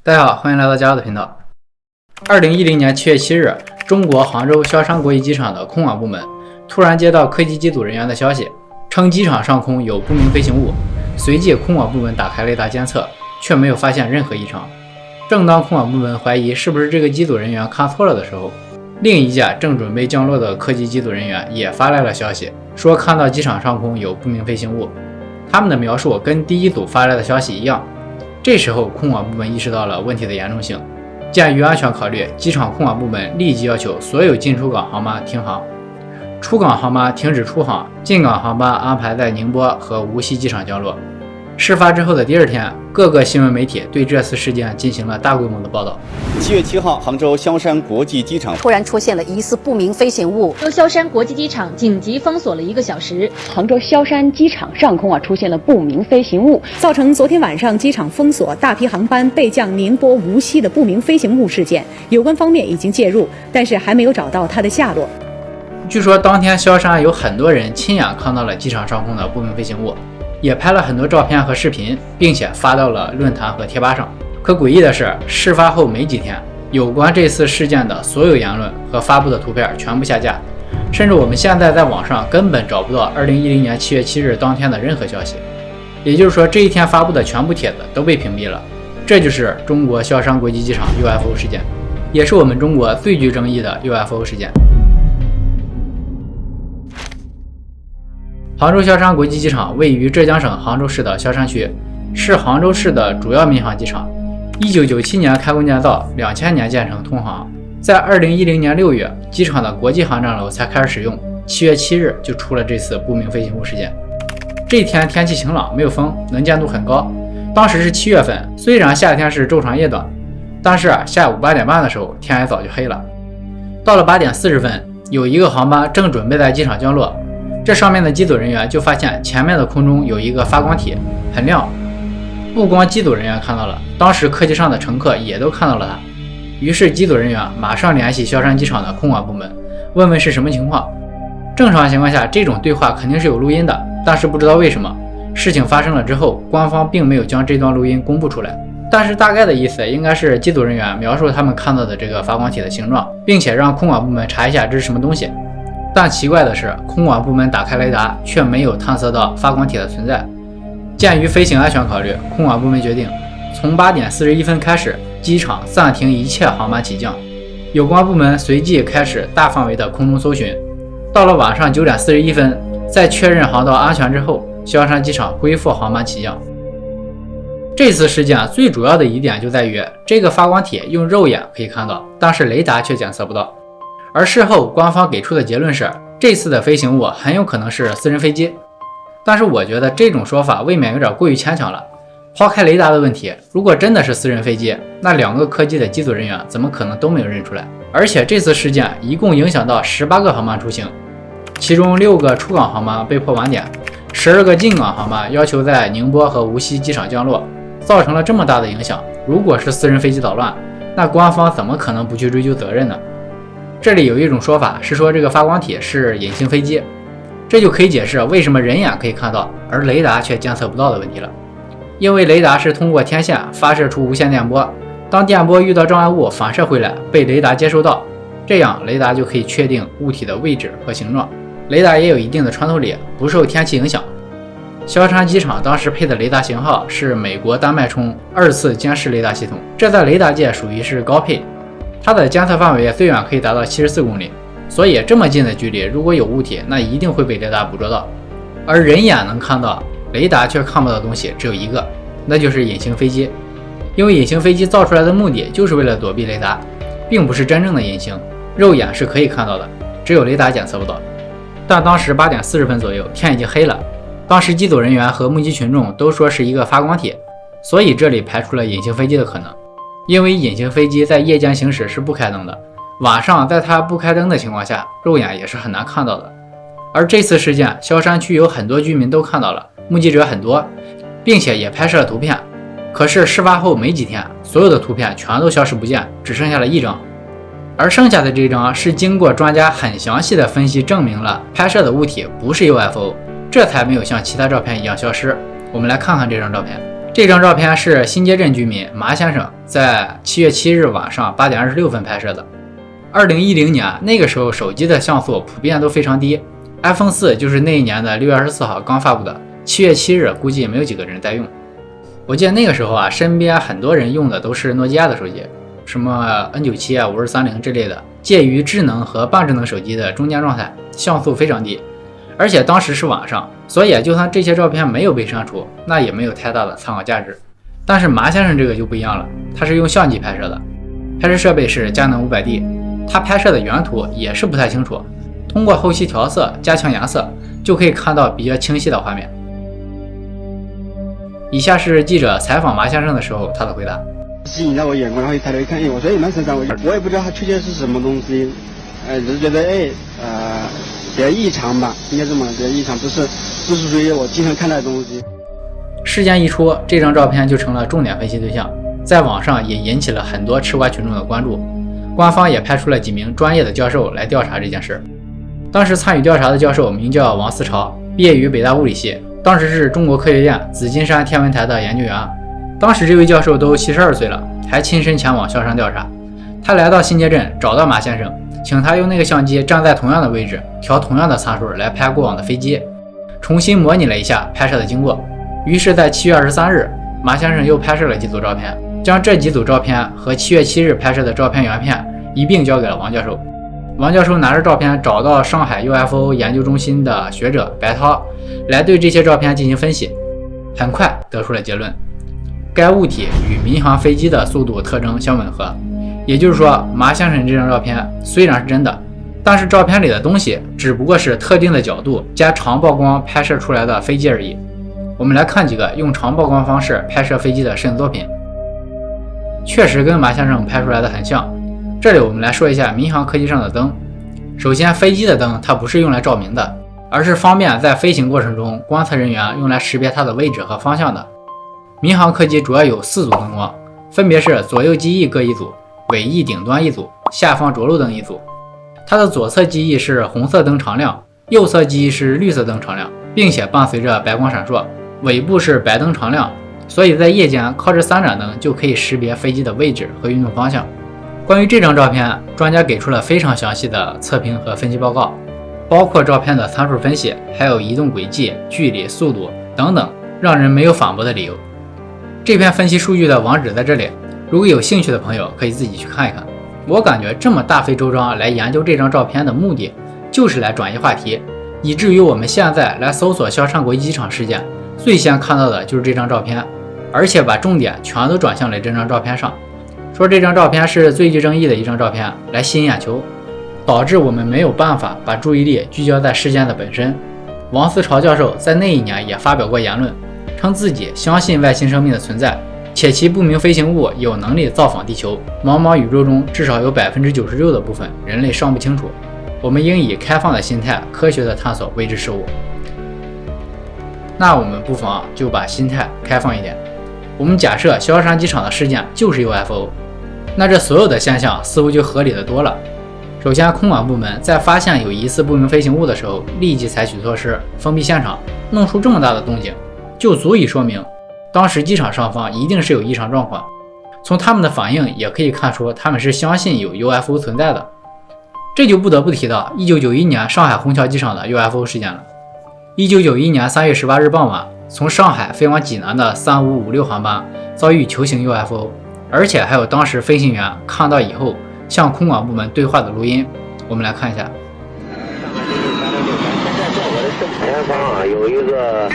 大家好，欢迎来到加油的频道。2010年7月7日，中国杭州萧山国际机场的空管部门突然接到客机机组人员的消息，称机场上空有不明飞行物。随即，空管部门打开雷达监测，却没有发现任何异常。正当空管部门怀疑是不是这个机组人员看错了的时候，另一架正准备降落的客机机组人员也发来了消息，说看到机场上空有不明飞行物。他们的描述跟第一组发来的消息一样。这时候，空管部门意识到了问题的严重性。鉴于安全考虑，机场空管部门立即要求所有进出港航班停航，出港航班停止出航，进港航班安排在宁波和无锡机场降落。事发之后的第二天，各个新闻媒体对这次事件进行了大规模的报道。7月7号，杭州萧山国际机场突然出现了疑似不明飞行物，萧山国际机场紧急封锁了1个小时。杭州萧山机场上空出现了不明飞行物，造成昨天晚上机场封锁、大批航班备降宁波、无锡的不明飞行物事件。有关方面已经介入，但是还没有找到它的下落。据说当天萧山有很多人亲眼看到了机场上空的不明飞行物，也拍了很多照片和视频，并且发到了论坛和贴吧上。可诡异的是，事发后没几天，有关这次事件的所有言论和发布的图片全部下架，甚至我们现在在网上根本找不到2010年7月7日当天的任何消息。也就是说，这一天发布的全部帖子都被屏蔽了。这就是中国萧山国际机场 UFO 事件，也是我们中国最具争议的 UFO 事件。杭州萧山国际机场位于浙江省杭州市的萧山区，是杭州市的主要民航机场。1997年开工建造，2000年建成通航。在2010年6月，机场的国际航站楼才开始使用。7月7日就出了这次不明飞行物事件。这天天气晴朗，没有风，能见度很高。当时是7月份，虽然夏天是昼长夜短，但是下午8点半的时候，天也早就黑了。到了8点40分，有一个航班正准备在机场降落。这上面的机组人员就发现前面的空中有一个发光体，很亮。不光机组人员看到了，当时客机上的乘客也都看到了它。于是机组人员马上联系萧山机场的空管部门，问问是什么情况。正常情况下，这种对话肯定是有录音的，但是不知道为什么，事情发生了之后，官方并没有将这段录音公布出来。但是大概的意思应该是机组人员描述他们看到的这个发光体的形状，并且让空管部门查一下这是什么东西。但奇怪的是，空管部门打开雷达却没有探测到发光体的存在。鉴于飞行安全考虑，空管部门决定从8点41分开始，机场暂停一切航班起降。有关部门随即开始大范围的空中搜寻。到了晚上9点41分，在确认航道安全之后，萧山机场恢复航班起降。这次事件最主要的疑点就在于，这个发光体用肉眼可以看到，但是雷达却检测不到。而事后官方给出的结论是，这次的飞行物很有可能是私人飞机。但是我觉得这种说法未免有点过于牵强了。抛开雷达的问题，如果真的是私人飞机，那2个客机的机组人员怎么可能都没有认出来？而且这次事件一共影响到18个航班出行，其中6个出港航班被迫晚点，12个进港航班要求在宁波和无锡机场降落，造成了这么大的影响。如果是私人飞机捣乱，那官方怎么可能不去追究责任呢？这里有一种说法是说这个发光体是隐形飞机，这就可以解释为什么人眼可以看到，而雷达却监测不到的问题了。因为雷达是通过天线发射出无线电波，当电波遇到障碍物反射回来，被雷达接收到，这样雷达就可以确定物体的位置和形状。雷达也有一定的穿透力，不受天气影响。萧山机场当时配的雷达型号是美国丹麦冲2次监视雷达系统，这在雷达界属于是高配。它的监测范围最远可以达到74公里，所以这么近的距离，如果有物体，那一定会被雷达捕捉到。而人眼能看到，雷达却看不到的东西只有一个，那就是隐形飞机。因为隐形飞机造出来的目的就是为了躲避雷达，并不是真正的隐形，肉眼是可以看到的，只有雷达检测不到。但当时8点40分左右，天已经黑了，当时机组人员和目击群众都说是一个发光体，所以这里排除了隐形飞机的可能。因为隐形飞机在夜间行驶是不开灯的，晚上在它不开灯的情况下，肉眼也是很难看到的。而这次事件，萧山区有很多居民都看到了，目击者很多，并且也拍摄了图片。可是事发后没几天，所有的图片全都消失不见，只剩下了1张。而剩下的这张是经过专家很详细的分析，证明了拍摄的物体不是 UFO， 这才没有像其他照片一样消失。我们来看看这张照片。这张照片是新街镇居民马先生在7月7日晚上8点26分拍摄的。2010年那个时候手机的像素普遍都非常低， iPhone 4就是那一年的6月24号刚发布的，7月7日估计没有几个人在用。我记得那个时候啊，身边很多人用的都是诺基亚的手机，什么 N97 啊、5230之类的，介于智能和半智能手机的中间状态，像素非常低。而且当时是晚上，所以就算这些照片没有被删除，那也没有太大的参考价值。但是马先生这个就不一样了，他是用相机拍摄的，拍摄设备是佳能 500D， 他拍摄的原图也是不太清楚，通过后期调色加强颜色，就可以看到比较清晰的画面。以下是记者采访马先生的时候他的回答。吸引到我眼光，然后一抬头一看，我说蛮神奇，我也不知道它确切是什么东西，只是觉得比较异常吧，应该这么比较异常，不是属于我经常看到的东西。事件一出，这张照片就成了重点分析对象，在网上也引起了很多吃瓜群众的关注。官方也派出了几名专业的教授来调查这件事。当时参与调查的教授名叫王思潮，毕业于北大物理系，当时是中国科学院紫金山天文台的研究员。当时这位教授都72岁了，还亲身前往萧山调查。他来到新街镇找到马先生，请他用那个相机站在同样的位置，调同样的参数来拍过往的飞机，重新模拟了一下拍摄的经过。于是在7月23日，马先生又拍摄了几组照片，将这几组照片和7月7日拍摄的照片原片一并交给了王教授。王教授拿着照片找到上海 UFO 研究中心的学者白涛，来对这些照片进行分析，很快得出了结论，该物体与民航飞机的速度特征相吻合。也就是说，马先生这张照片虽然是真的，但是照片里的东西只不过是特定的角度加长曝光拍摄出来的飞机而已。我们来看几个用长曝光方式拍摄飞机的摄影作品，确实跟马先生拍出来的很像。这里我们来说一下民航客机上的灯。首先，飞机的灯它不是用来照明的，而是方便在飞行过程中观测人员用来识别它的位置和方向的。民航客机主要有4组灯光，分别是左右机翼各一组，尾翼顶端一组，下方着陆灯一组。它的左侧机翼是红色灯常亮，右侧机翼是绿色灯常亮，并且伴随着白光闪烁，尾部是白灯常亮，所以在夜间靠这3盏灯就可以识别飞机的位置和运动方向。关于这张照片，专家给出了非常详细的测评和分析报告，包括照片的参数分析，还有移动轨迹、距离、速度等等，让人没有反驳的理由。这篇分析数据的网址在这里，如果有兴趣的朋友可以自己去看一看。我感觉这么大费周章来研究这张照片的目的，就是来转移话题，以至于我们现在来搜索萧山国际机场事件，最先看到的就是这张照片，而且把重点全都转向了这张照片上，说这张照片是最具争议的一张照片，来吸引眼球，导致我们没有办法把注意力聚焦在事件的本身。王思潮教授在那一年也发表过言论，称自己相信外星生命的存在，且其不明飞行物有能力造访地球，茫茫宇宙中至少有96%的部分人类尚不清楚，我们应以开放的心态科学地探索未知事物。那我们不妨就把心态开放一点，我们假设萧山机场的事件就是 UFO， 那这所有的现象似乎就合理的多了。首先，空管部门在发现有疑似不明飞行物的时候，立即采取措施封闭现场，弄出这么大的动静，就足以说明当时机场上方一定是有异常状况。从他们的反应也可以看出，他们是相信有 UFO 存在的。这就不得不提到1991年上海虹桥机场的 UFO 事件了。1991年3月18日傍晚，从上海飞往济南的3556航班遭遇球形 UFO， 而且还有当时飞行员看到以后向空管部门对话的录音，我们来看一下。前方有一个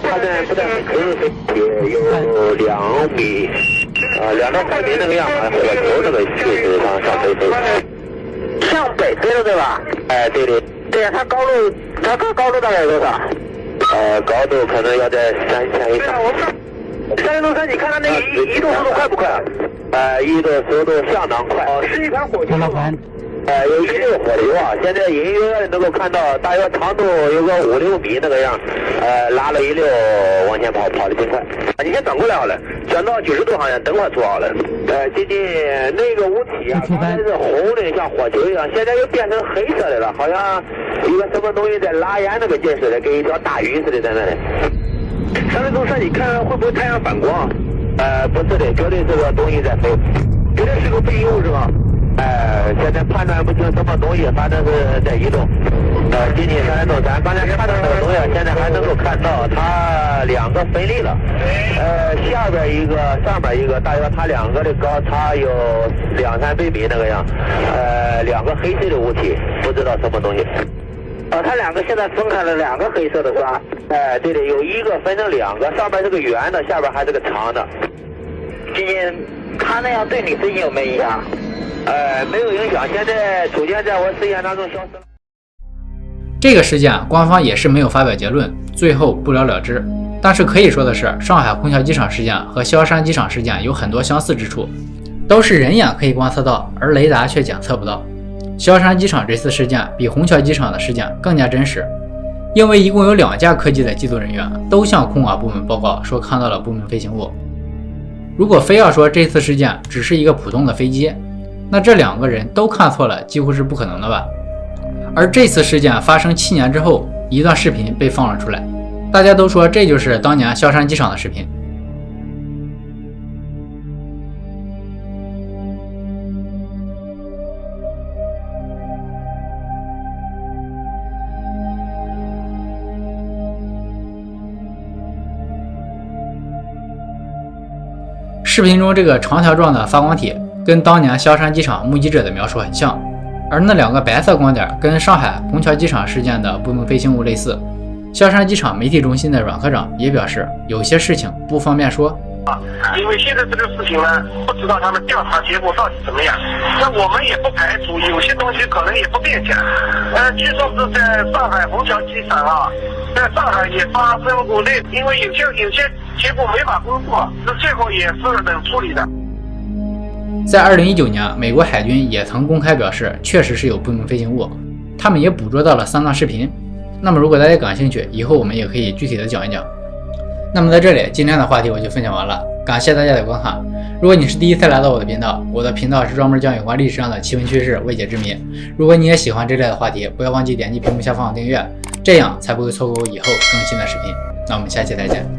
它在不但是可视飞机，有2米2到3米那个样子，火球这个位置上飞，向北飞的对吧？对对对，它高度大概有多少？高度可能要在3000以上。3003，你看它那个移动速度快不快？移动速度相当快。是一团火球。有16火球啊！现在隐隐约约能够看到，大约长度有个5、6米那个样，拉了一溜往前跑得挺快。你先转过来好了，转到90度好像灯快出好了。接近那个物体啊，刚才是红的像火球一样，现在又变成黑色的了，好像一个什么东西在拉烟那个劲似的，跟一条大鱼似的在那里。3分钟上你看会不会太阳反光？不是的，绝对这个东西在飞，绝对是个飞行物是吧？现在判断不清什么东西，反正是在移动。仅仅3分钟，咱刚才看到这个东西，现在还能够看到它两个分离了。下边一个，上边一个，大约它两个的高差有2-3倍米那个样。两个黑色的物体，不知道什么东西。它两个现在分开了，两个黑色的是吧？对的，有一个分成两个，上边是个圆的，下边还是个长的。今天它那样对你飞行有没有影响？没有影响，现在出现在我视线当中消失了。这个事件官方也是没有发表结论，最后不了了之。但是可以说的是，上海虹桥机场事件和萧山机场事件有很多相似之处，都是人眼可以观测到，而雷达却检测不到。萧山机场这次事件比虹桥机场的事件更加真实，因为一共有2架客机的机组人员都向空管部门报告说看到了不明飞行物。如果非要说这次事件只是一个普通的飞机，那这2个人都看错了几乎是不可能的吧。而这次事件发生7年之后，一段视频被放了出来，大家都说这就是当年萧山机场的视频。视频中这个长条状的发光体跟当年萧山机场目击者的描述很像，而那2个白色光点跟上海虹桥机场事件的不明飞行物类似。萧山机场媒体中心的阮科长也表示，有些事情不方便说。因为现在这个事情呢，不知道他们调查结果到底怎么样，那我们也不排除有些东西可能也不便讲。据说是在上海虹桥机场啊，在上海也发生过类，因为有些结果没法公布，这最后也是能处理的。在2019年，美国海军也曾公开表示，确实是有不明飞行物，他们也捕捉到了3段视频。那么如果大家感兴趣，以后我们也可以具体的讲一讲。那么在这里，今天的话题我就分享完了，感谢大家的观看。如果你是第一次来到我的频道，我的频道是专门讲有关历史上的奇闻趣事、未解之谜。如果你也喜欢这类的话题，不要忘记点击屏幕下方的订阅，这样才不会错过以后更新的视频。那我们下期再见。